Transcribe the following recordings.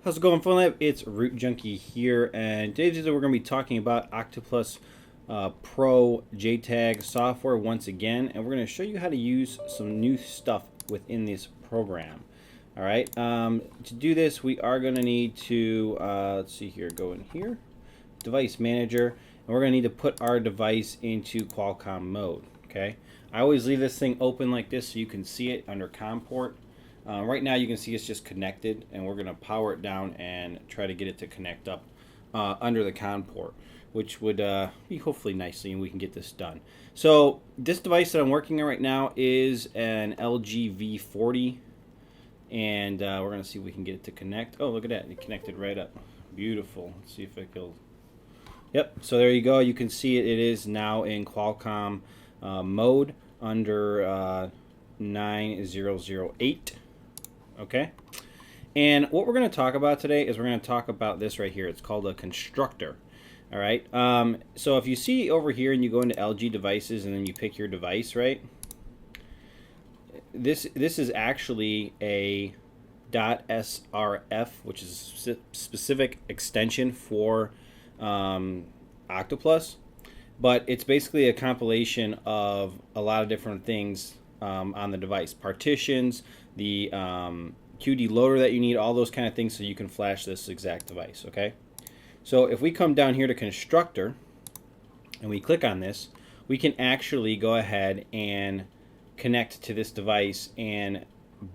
How's it going, FRP? It's Root Junkie here, and today's video we're going to be talking about Octoplus Pro Jtag software once again, and we're going to show you how to use some new stuff within this program. All right, to do this, we are going to need to let's see here, go in here, Device Manager, and we're going to need to put our device into Qualcomm mode. Okay, I always leave this thing open like this so you can see it under COM port. Right now you can see it's just connected, and we're going to power it down and try to get it to connect up under the COM port, which would be hopefully nicely, and we can get this done. So this device that I'm working on right now is an LG V40, and we're going to see if we can get it to connect. Oh, look at that. It connected right up. Beautiful. Let's see if it will. Yep, so there you go. You can see it is now in Qualcomm mode under 9008. Okay, and what we're going to talk about today is we're going to talk about this right here. It's called a constructor. All right, so if you see over here and you go into LG devices and then you pick your device, right, this is actually a .srf, which is a specific extension for Octoplus, but it's basically a compilation of a lot of different things on the device, partitions, the QD loader that you need, all those kind of things, so you can flash this exact device. Okay, so if we come down here to constructor and we click on this, we can actually go ahead and connect to this device and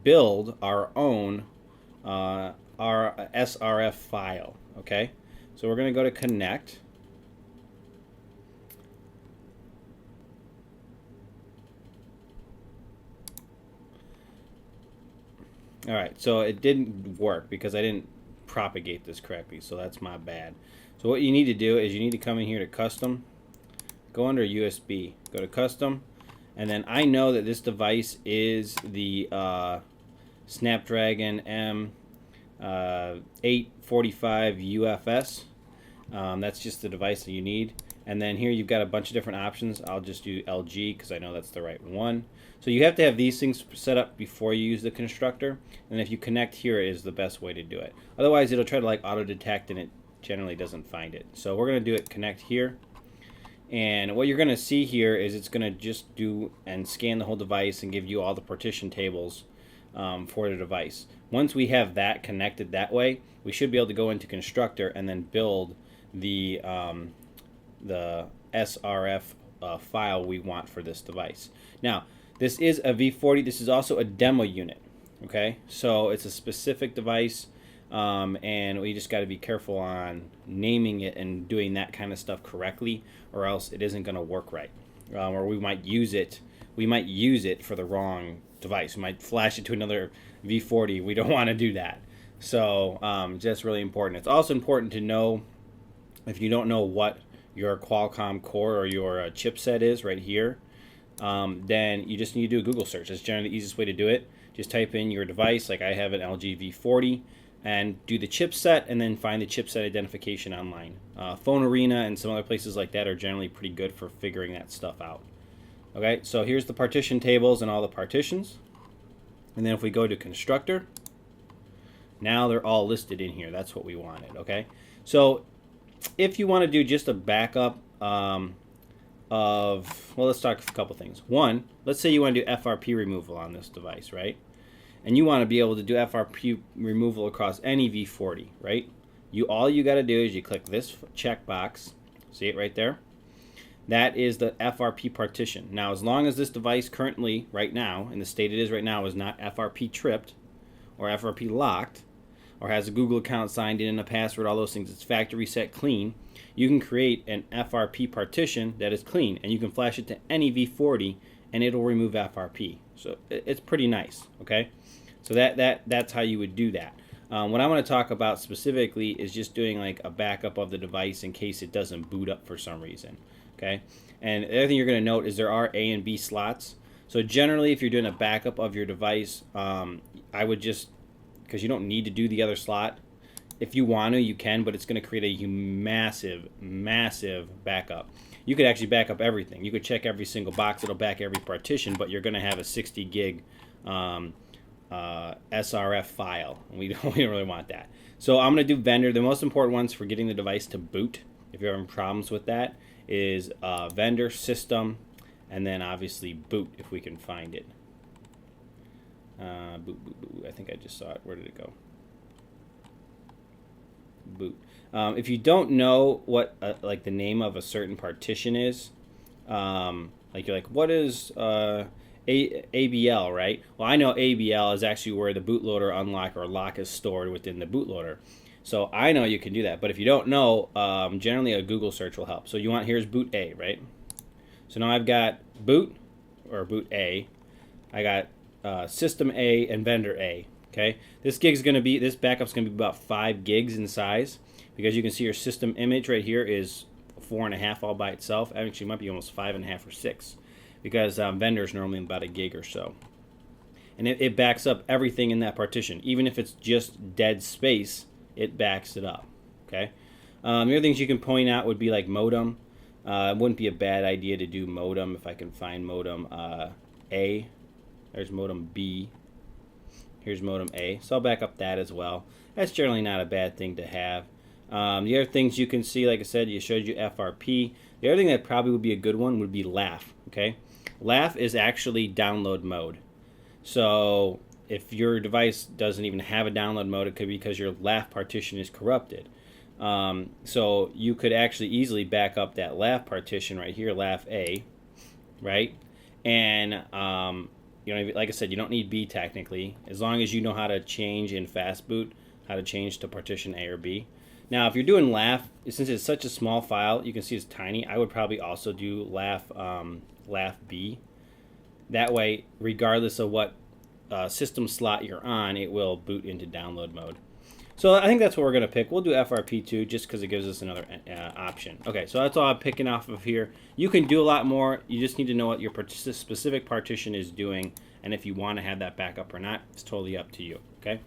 build our own our SRF file. Okay, so we're going to go to connect. All right, so it didn't work because I didn't propagate this correctly, so that's my bad. So what you need to do is you need to come in here to custom, go under USB, go to custom, and then I know that this device is the Snapdragon M845 UFS. That's just the device that you need. And then here you've got a bunch of different options. I'll just do LG because I know that's the right one. So you have to have these things set up before you use the constructor. And if you connect here is the best way to do it. Otherwise it'll try to like auto detect and it generally doesn't find it. So we're going to do it connect here. And what you're going to see here is it's going to just do and scan the whole device and give you all the partition tables for the device. Once we have that connected that way, we should be able to go into constructor and then build the SRF file we want for this device. Now, this is a V40. This is also a demo unit. Okay, so it's a specific device, and we just got to be careful on naming it and doing that kind of stuff correctly, or else it isn't going to work right. Or we might use it. We might use it for the wrong device. We might flash it to another V40. We don't want to do that. So just really important. It's also important to know, if you don't know what your Qualcomm core or your chipset is right here, then you just need to do a Google search. That's generally the easiest way to do it. Just type in your device, like I have an LG V40, and do the chipset, and then find the chipset identification online. Phone Arena and some other places like that are generally pretty good for figuring that stuff out. Okay, so here's the partition tables and all the partitions. And then if we go to constructor, now they're all listed in here. That's what we wanted. Okay, so if you want to do just a backup well, let's talk a couple things. One, let's say you want to do FRP removal on this device, right? And you want to be able to do FRP removal across any V40, right? All you got to do is you click this checkbox. See it right there? That is the FRP partition. Now, as long as this device currently, right now, in the state it is right now, is not FRP tripped or FRP locked, or has a Google account signed in and a password, all those things, it's factory set clean, you can create an FRP partition that is clean, and you can flash it to any V40, and it'll remove FRP. So it's pretty nice, okay? So that's how you would do that. What I want to talk about specifically is just doing like a backup of the device in case it doesn't boot up for some reason, okay? And the other thing you're going to note is there are A and B slots. So generally, if you're doing a backup of your device, I would just, because you don't need to do the other slot. If you want to, you can, but it's going to create a massive, massive backup. You could actually back up everything. You could check every single box. It'll back every partition, but you're going to have a 60 gig SRF file. We don't really want that. So I'm going to do vendor. The most important ones for getting the device to boot, if you're having problems with that, is vendor, system, and then obviously boot if we can find it. Boot, boot, boot. I think I just saw it. Where did it go? Boot. If you don't know what like the name of a certain partition is, like you're like, what is ABL, right? Well, I know ABL is actually where the bootloader unlock or lock is stored within the bootloader. So I know you can do that. But if you don't know, generally a Google search will help. So you want, here's boot A, right? So now I've got boot, or boot A. I got system A and vendor A. Okay, this backup's gonna be about 5 gigs in size, because you can see your system image right here is 4.5 all by itself. Actually, it might be almost 5.5 or 6, because vendor's normally about 1 gig or so, and it backs up everything in that partition. Even if it's just dead space, it backs it up. Okay. The other things you can point out would be like modem. It wouldn't be a bad idea to do modem if I can find modem A. There's modem B. Here's modem A. So I'll back up that as well. That's generally not a bad thing to have. The other things you can see, like I said, you showed you FRP. The other thing that probably would be a good one would be LAF. Okay, LAF is actually download mode. So if your device doesn't even have a download mode, it could be because your LAF partition is corrupted. So you could actually easily back up that LAF partition right here, LAF A, right? And you know, like I said, you don't need B technically, as long as you know how to change in fastboot, how to change to partition A or B. Now, if you're doing LAF, since it's such a small file, you can see it's tiny. I would probably also do LAF B. That way, regardless of what system slot you're on, it will boot into download mode. So I think that's what we're going to pick. We'll do FRP2 just because it gives us another option. Okay, so that's all I'm picking off of here. You can do a lot more. You just need to know what your specific partition is doing, and if you want to have that backup or not, it's totally up to you. Okay.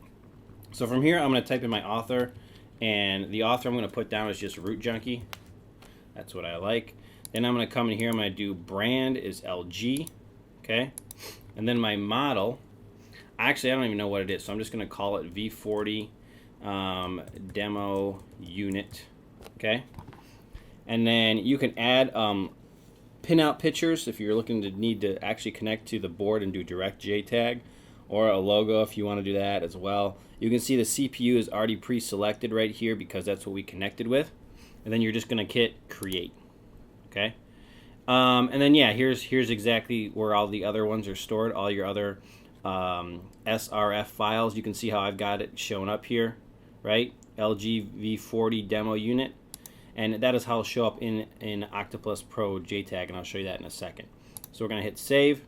So from here, I'm going to type in my author, and the author I'm going to put down is just root junkie. That's what I like. Then I'm going to come in here. I'm going to do brand is LG. Okay, and then my model. Actually, I don't even know what it is, so I'm just going to call it V40. Demo unit. Okay, and then you can add pinout pictures if you're looking to need to actually connect to the board and do direct JTAG, or a logo if you want to do that as well. You can see the CPU is already pre-selected right here because that's what we connected with, and then you're just going to hit create. Okay, and then yeah, here's exactly where all the other ones are stored, all your other SRF files. You can see how I've got it shown up here, right? LG V40 demo unit, and that is how it'll show up in Octoplus Pro JTAG, and I'll show you that in a second. So we're going to hit save,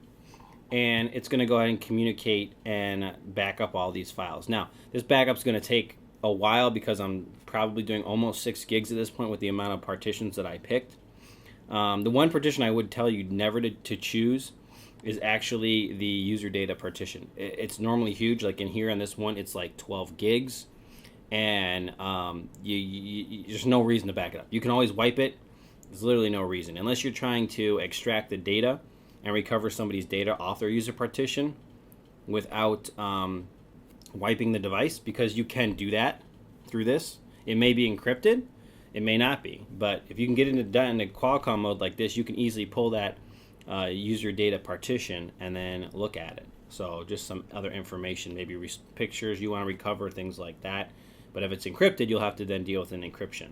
and it's going to go ahead and communicate and back up all these files. Now, this backup is going to take a while because I'm probably doing almost 6 gigs at this point with the amount of partitions that I picked. The one partition I would tell you never to choose is actually the user data partition. It's normally huge. Like in here on this one, it's like 12 gigs, and there's no reason to back it up. You can always wipe it. There's literally no reason, unless you're trying to extract the data and recover somebody's data off their user partition without wiping the device, because you can do that through this. It may be encrypted, it may not be, but if you can get into Qualcomm mode like this, you can easily pull that user data partition and then look at it. So just some other information, maybe pictures you want to recover, things like that. But if it's encrypted, you'll have to then deal with an encryption.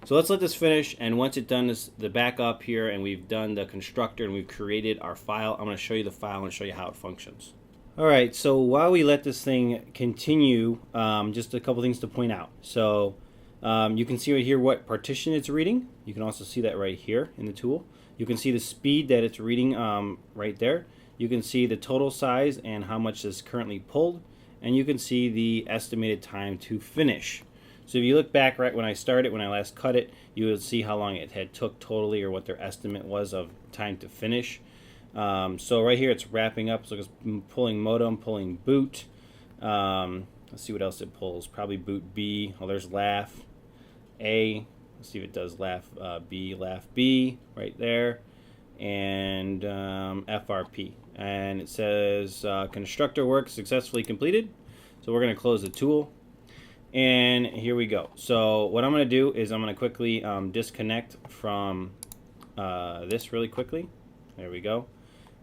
So let's let this finish, and once it's done the backup here, and we've done the constructor and we've created our file, I'm going to show you the file and show you how it functions. Alright, so while we let this thing continue, just a couple things to point out. So you can see right here what partition it's reading. You can also see that right here in the tool. You can see the speed that it's reading right there. You can see the total size and how much is currently pulled, and you can see the estimated time to finish. So if you look back right when I started, when I last cut it, you will see how long it had took totally, or what their estimate was of time to finish. So right here it's wrapping up, so it's pulling modem, pulling boot. Let's see what else it pulls. Probably boot B. Oh, there's LAF A. Let's see if it does LAF B right there, and FRP. and it says constructor work successfully completed. So we're going to close the tool, and here we go. So what I'm going to do is I'm going to quickly disconnect from this really quickly. There we go.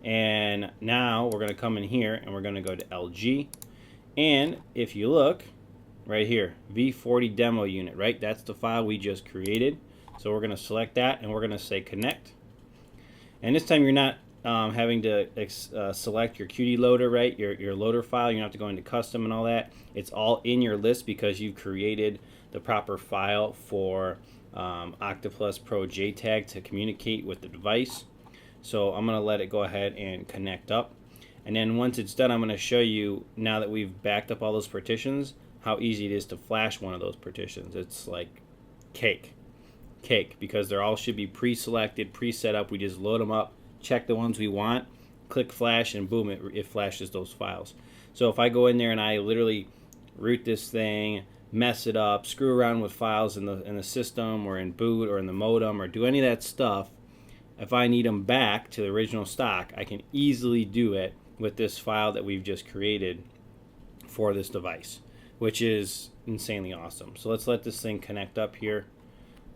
And now we're going to come in here and we're going to go to LG, and if you look right here, V40 demo unit, right? That's the file we just created. So we're going to select that and we're going to say connect. And this time you're not having to select your QD loader, right? Your loader file. You don't have to go into custom and all that. It's all in your list because you've created the proper file for Octoplus Pro Jtag to communicate with the device. So I'm going to let it go ahead and connect up. And then once it's done, I'm going to show you, now that we've backed up all those partitions, how easy it is to flash one of those partitions. It's like cake, because they're all should be pre-selected, pre-set up. We just load them up, check the ones we want, click flash, and boom, it flashes those files. So if I go in there and I literally root this thing, mess it up, screw around with files in the system or in boot or in the modem or do any of that stuff, if I need them back to the original stock, I can easily do it with this file that we've just created for this device, which is insanely awesome. So let's let this thing connect up here.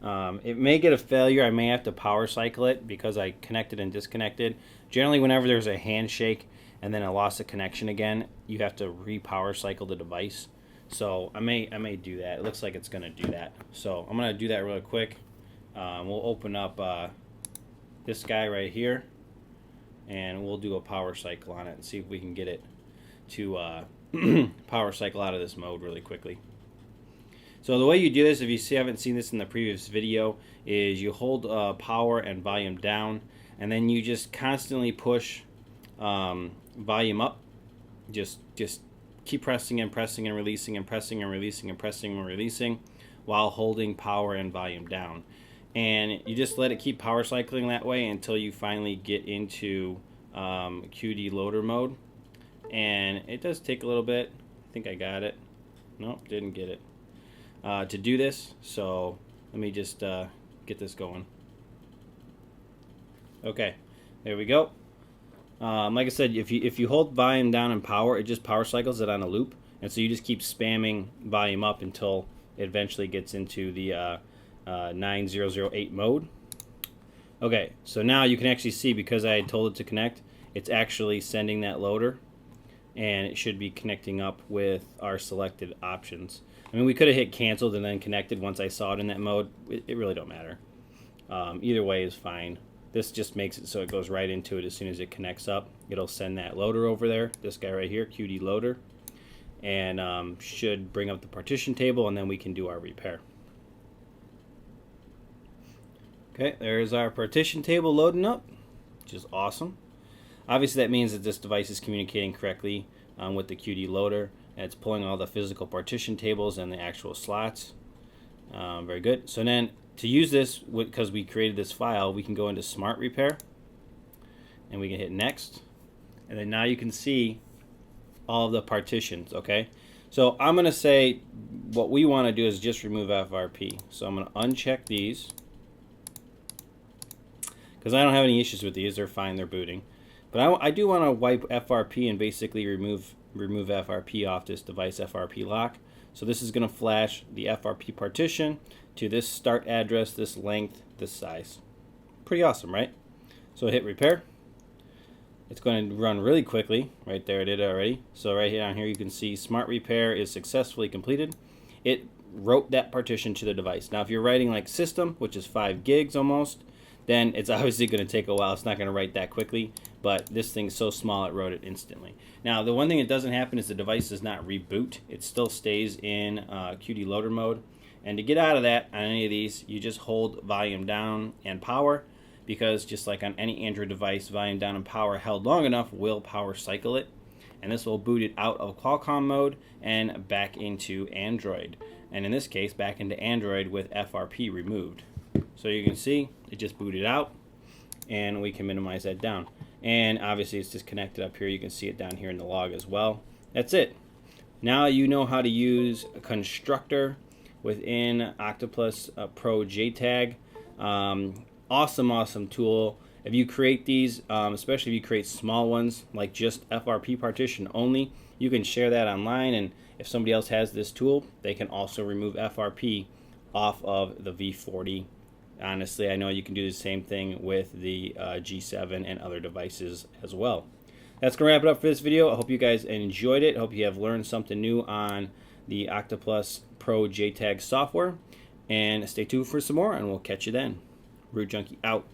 It may get a failure. I may have to power cycle it because I connected and disconnected. Generally, whenever there's a handshake and then a loss of connection again, you have to re-power cycle the device. So I may do that. It looks like it's going to do that. So I'm going to do that really quick. We'll open up this guy right here, and we'll do a power cycle on it and see if we can get it to power cycle out of this mode really quickly. So the way you do this, if you haven't seen this in the previous video, is you hold power and volume down, and then you just constantly push volume up. Just keep pressing and pressing and releasing and pressing and releasing and pressing and releasing while holding power and volume down. And you just let it keep power cycling that way until you finally get into QD loader mode. And it does take a little bit. I think I got it. Nope, didn't get it. To do this, so let me just get this going. Okay, there we go. Like I said, if you hold volume down and power, it just power cycles it on a loop, and so you just keep spamming volume up until it eventually gets into the 9008 mode. Okay, so now you can actually see, because I had told it to connect, it's actually sending that loader, and it should be connecting up with our selected options. I mean, we could have hit canceled and then connected once I saw it in that mode. It really don't matter. Either way is fine. This just makes it so it goes right into it as soon as it connects up. It'll send that loader over there, this guy right here, QD loader, and should bring up the partition table, and then we can do our repair. Okay, there's our partition table loading up, which is awesome. Obviously that means that this device is communicating correctly with the QD loader, and it's pulling all the physical partition tables and the actual slots. Very good. So then to use this, because we created this file, we can go into Smart Repair, and we can hit Next, and then now you can see all of the partitions. Okay, so I'm going to say what we want to do is just remove FRP. So I'm going to uncheck these, because I don't have any issues with these. They're fine. They're booting. But I do want to wipe FRP and basically remove FRP off this device, FRP lock. So this is going to flash the FRP partition to this start address, this length, this size. Pretty awesome, right? So hit repair. It's going to run really quickly. Right there, it did already. So right down here you can see Smart Repair is successfully completed. It wrote that partition to the device. Now if you're writing like system, which is 5 gigs almost, then it's obviously going to take a while. It's not going to write that quickly, but this thing's so small it wrote it instantly. Now the one thing that doesn't happen is the device does not reboot. It still stays in QD loader mode, and to get out of that on any of these, you just hold volume down and power, because just like on any Android device, volume down and power held long enough will power cycle it, and this will boot it out of Qualcomm mode and back into Android, and in this case back into Android with FRP removed. So you can see it just booted out, and we can minimize that down. And obviously it's disconnected up here. You can see it down here in the log as well. That's it. Now you know how to use a constructor within Octoplus Pro Jtag. Awesome tool. If you create these, especially if you create small ones like just FRP partition only, you can share that online, and if somebody else has this tool, they can also remove FRP off of the V40. Honestly, I know you can do the same thing with the G7 and other devices as well. That's going to wrap it up for this video. I hope you guys enjoyed it. I hope you have learned something new on the Octoplus Pro Jtag software. And stay tuned for some more, and we'll catch you then. Root Junkie out.